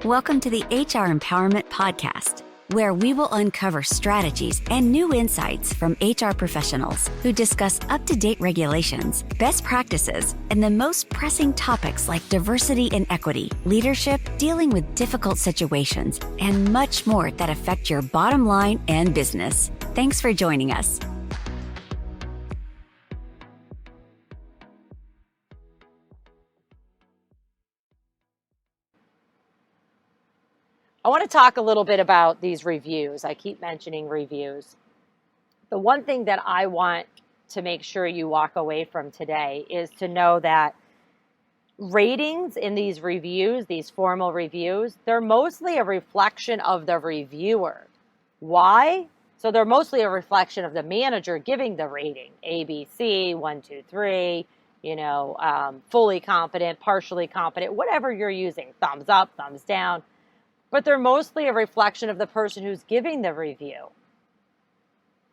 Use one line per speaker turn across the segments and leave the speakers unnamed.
Welcome to the HR Empowerment Podcast, where we will uncover strategies and new insights from HR professionals who discuss up-to-date regulations, best practices, and the most pressing topics like diversity and equity, leadership, dealing with difficult situations, and much more that affect your bottom line and business. Thanks for joining us.
I want to talk a little bit about these reviews. I keep mentioning reviews. The one thing that I want to make sure you walk away from today is to know that ratings in these reviews, these formal reviews, they're mostly a reflection of the reviewer. Why? So they're mostly a reflection of the manager giving the rating, A, B, C, 1, 2, 3, fully competent, partially competent, whatever you're using, thumbs up, thumbs down. But they're mostly a reflection of the person who's giving the review.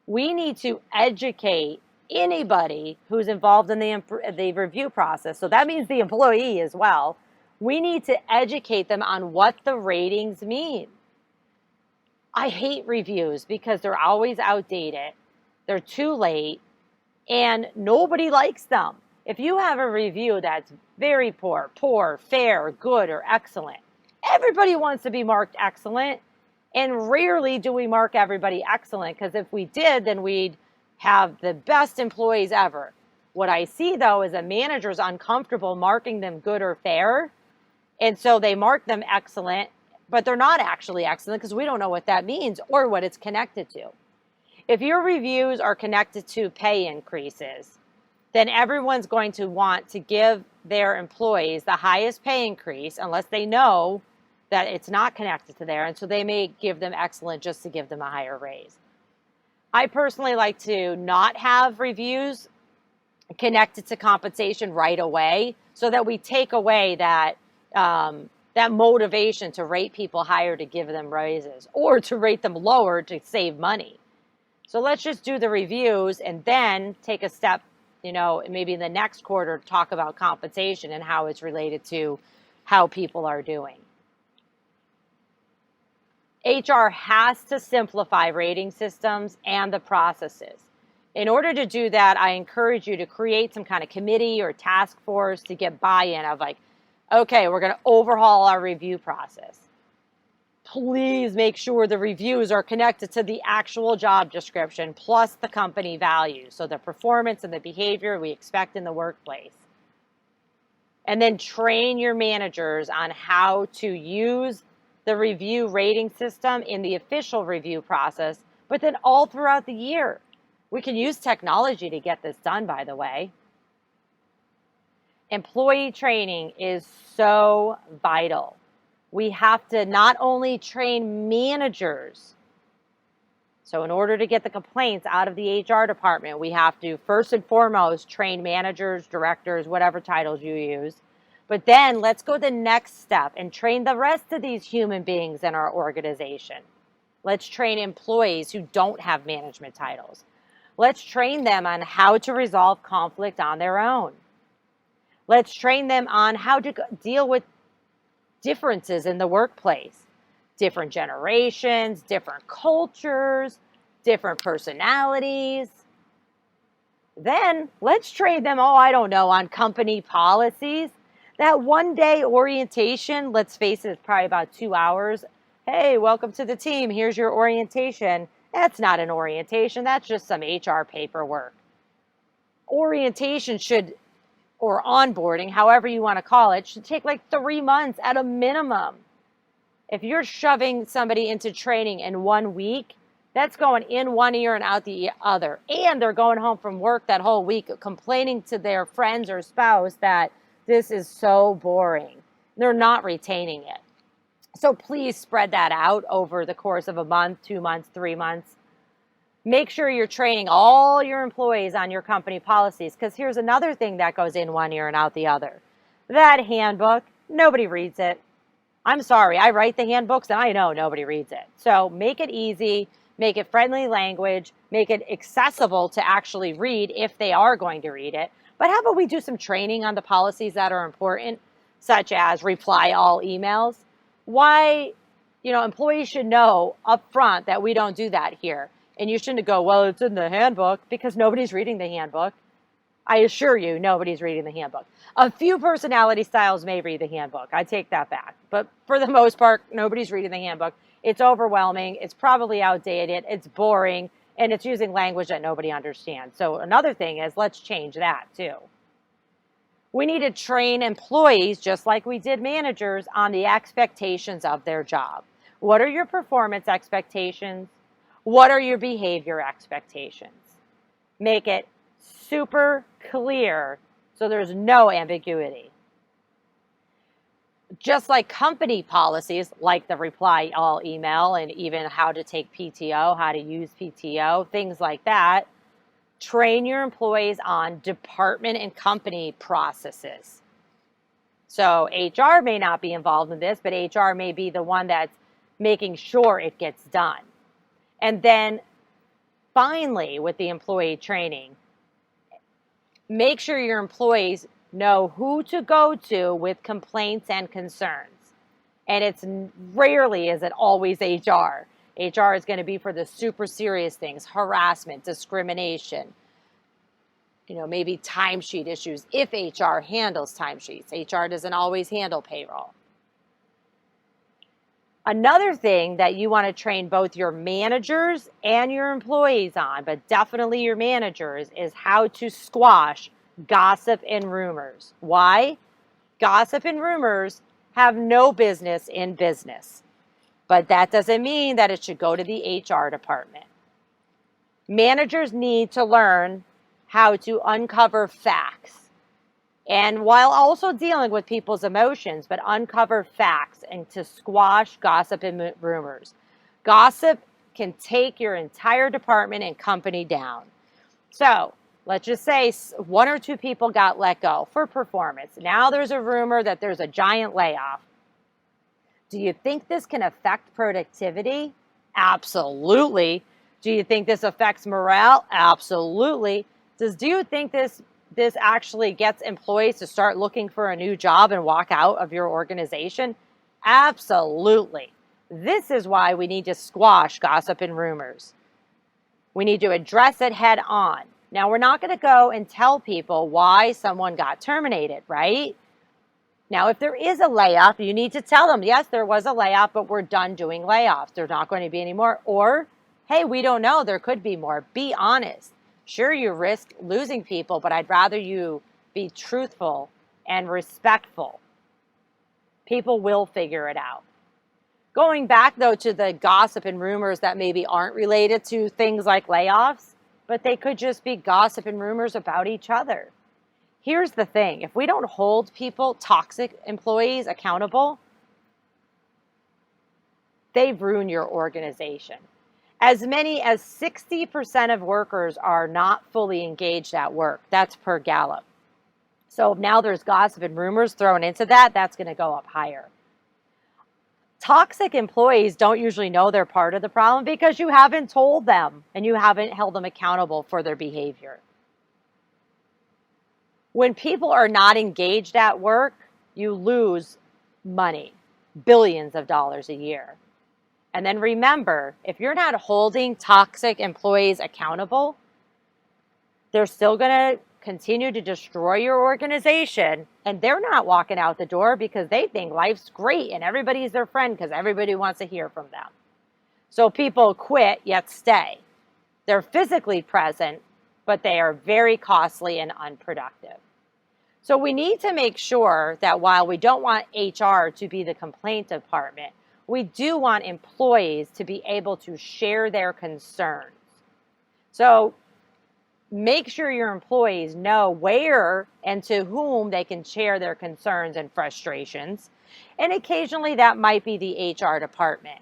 We need to educate anybody who's involved in the review process. So that means the employee as well. We need to educate them on what the ratings mean. I hate reviews because they're always outdated. They're too late and nobody likes them. If you have a review that's very poor, fair, good, or excellent, everybody wants to be marked excellent, and rarely do we mark everybody excellent, because if we did, then we'd have the best employees ever. What I see, though, is a manager's uncomfortable marking them good or fair, and so they mark them excellent, but they're not actually excellent because we don't know what that means or what it's connected to. If your reviews are connected to pay increases, then everyone's going to want to give their employees the highest pay increase unless they know that it's not connected to there, and so they may give them excellent just to give them a higher raise. I personally like to not have reviews connected to compensation right away, so that we take away that motivation to rate people higher to give them raises, or to rate them lower to save money. So let's just do the reviews and then take a step, maybe in the next quarter, to talk about compensation and how it's related to how people are doing. HR has to simplify rating systems and the processes. In order to do that, I encourage you to create some kind of committee or task force to get buy-in of okay, we're going to overhaul our review process. Please make sure the reviews are connected to the actual job description plus the company values, so the performance and the behavior we expect in the workplace. And then train your managers on how to use the review rating system in the official review process, but then all throughout the year. We can use technology to get this done, by the way. Employee training is so vital. We have to not only train managers. So in order to get the complaints out of the HR department, we have to first and foremost train managers, directors, whatever titles you use. But then let's go the next step and train the rest of these human beings in our organization. Let's train employees who don't have management titles. Let's train them on how to resolve conflict on their own. Let's train them on how to deal with differences in the workplace. Different generations, different cultures, different personalities. Then let's train them, on company policies. That one-day orientation, let's face it, it's probably about 2 hours. Hey, welcome to the team. Here's your orientation. That's not an orientation. That's just some HR paperwork. Orientation or onboarding, however you want to call it, should take 3 months at a minimum. If you're shoving somebody into training in 1 week, that's going in one ear and out the other. And they're going home from work that whole week complaining to their friends or spouse that this is so boring. They're not retaining it. So please spread that out over the course of a month, 2 months, 3 months. Make sure you're training all your employees on your company policies, because here's another thing that goes in one ear and out the other. That handbook, nobody reads it. I'm sorry, I write the handbooks and I know nobody reads it. So make it easy, make it friendly language, make it accessible to actually read if they are going to read it. But how about we do some training on the policies that are important, such as reply all emails? why, employees should know up front that we don't do that here. And you shouldn't go, well, it's in the handbook, because nobody's reading the handbook. I assure you, nobody's reading the handbook. A few personality styles may read the handbook. I take that back. But for the most part, nobody's reading the handbook. It's overwhelming. It's probably outdated. It's boring. And it's using language that nobody understands. So another thing is, let's change that too. We need to train employees, just like we did managers, on the expectations of their job. What are your performance expectations? What are your behavior expectations? Make it super clear so there's no ambiguity. Just like company policies, like the reply all email and even how to take PTO, how to use PTO, things like that, train your employees on department and company processes. So HR may not be involved in this, but HR may be the one that's making sure it gets done. And then finally, with the employee training, make sure your employees know who to go to with complaints and concerns. And it's rarely is it always HR. HR is going to be for the super serious things, harassment, discrimination, maybe timesheet issues, if HR handles timesheets. HR doesn't always handle payroll. Another thing that you want to train both your managers and your employees on, but definitely your managers, is how to squash gossip and rumors. Why? Gossip and rumors have no business in business, but that doesn't mean that it should go to the HR department. Managers need to learn how to uncover facts, and while also dealing with people's emotions, but uncover facts and to squash gossip and rumors. Gossip can take your entire department and company down. So let's just say one or two people got let go for performance. Now there's a rumor that there's a giant layoff. Do you think this can affect productivity? Absolutely. Do you think this affects morale? Absolutely. Do you think this actually gets employees to start looking for a new job and walk out of your organization? Absolutely. This is why we need to squash gossip and rumors. We need to address it head on. Now, we're not going to go and tell people why someone got terminated, right? Now, if there is a layoff, you need to tell them, yes, there was a layoff, but we're done doing layoffs. There's not going to be any more. Or, hey, we don't know. There could be more. Be honest. Sure, you risk losing people, but I'd rather you be truthful and respectful. People will figure it out. Going back, though, to the gossip and rumors that maybe aren't related to things like layoffs, but they could just be gossip and rumors about each other. Here's the thing. If we don't hold people, toxic employees, accountable, they ruin your organization. As many as 60% of workers are not fully engaged at work. That's per Gallup. So now there's gossip and rumors thrown into that. That's going to go up higher. Toxic employees don't usually know they're part of the problem because you haven't told them and you haven't held them accountable for their behavior. When people are not engaged at work, you lose money, billions of dollars a year. And then remember, if you're not holding toxic employees accountable, they're still going to continue to destroy your organization, and they're not walking out the door because they think life's great and everybody's their friend because everybody wants to hear from them. So people quit yet stay. They're physically present, but they are very costly and unproductive. So we need to make sure that while we don't want HR to be the complaint department, we do want employees to be able to share their concerns. So make sure your employees know where and to whom they can share their concerns and frustrations. And occasionally that might be the HR department.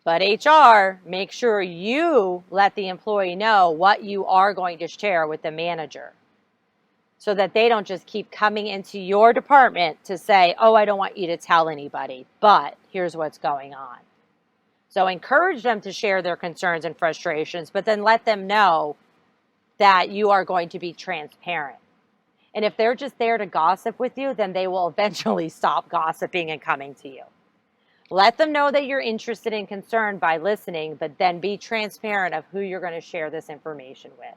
But HR, make sure you let the employee know what you are going to share with the manager, so that they don't just keep coming into your department to say, oh, I don't want you to tell anybody, but here's what's going on. So encourage them to share their concerns and frustrations, but then let them know that you are going to be transparent. And if they're just there to gossip with you, then they will eventually stop gossiping and coming to you. Let them know that you're interested and concerned by listening, but then be transparent of who you're going to share this information with.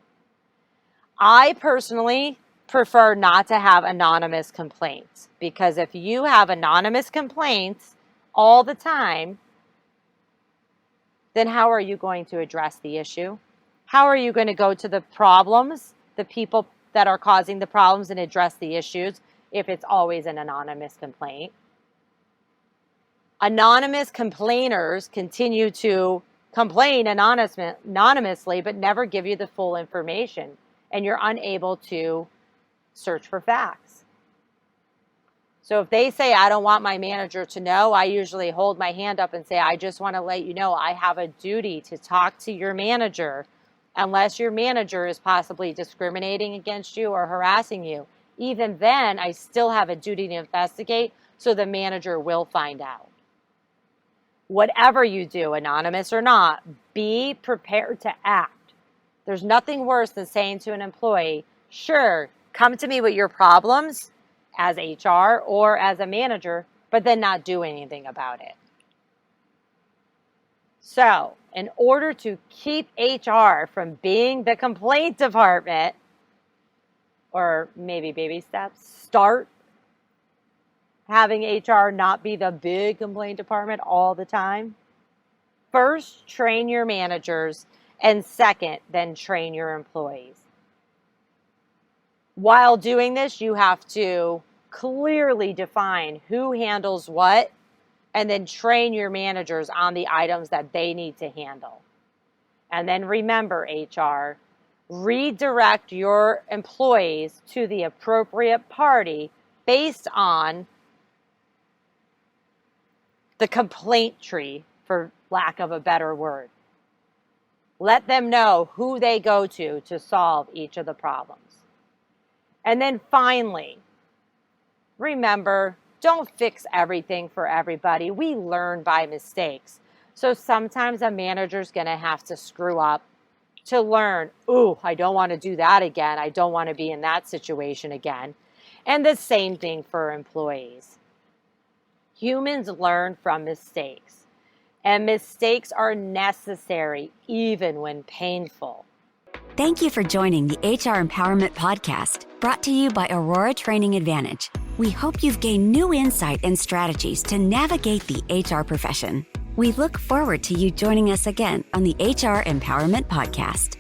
I personally prefer not to have anonymous complaints, because if you have anonymous complaints all the time, then how are you going to address the issue? How are you going to go to the problems, the people that are causing the problems, and address the issues if it's always an anonymous complaint? Anonymous complainers continue to complain anonymously, but never give you the full information, and you're unable to search for facts. So if they say, I don't want my manager to know, I usually hold my hand up and say, I just want to let you know I have a duty to talk to your manager, unless your manager is possibly discriminating against you or harassing you. Even then, I still have a duty to investigate, so the manager will find out. Whatever you do, anonymous or not, be prepared to act. There's nothing worse than saying to an employee, sure, come to me with your problems as HR or as a manager, but then not do anything about it. So, in order to keep HR from being the complaint department, or maybe baby steps, start having HR not be the big complaint department all the time. First, train your managers, and second, then train your employees. While doing this, you have to clearly define who handles what, and then train your managers on the items that they need to handle. And then remember, HR, redirect your employees to the appropriate party based on the complaint tree, for lack of a better word. Let them know who they go to solve each of the problems. And then finally, remember, don't fix everything for everybody. We learn by mistakes. So sometimes a manager's going to have to screw up to learn, ooh, I don't want to do that again. I don't want to be in that situation again. And the same thing for employees. Humans learn from mistakes, and mistakes are necessary even when painful.
Thank you for joining the HR Empowerment Podcast, brought to you by Aurora Training Advantage. We hope you've gained new insight and strategies to navigate the HR profession. We look forward to you joining us again on the HR Empowerment Podcast.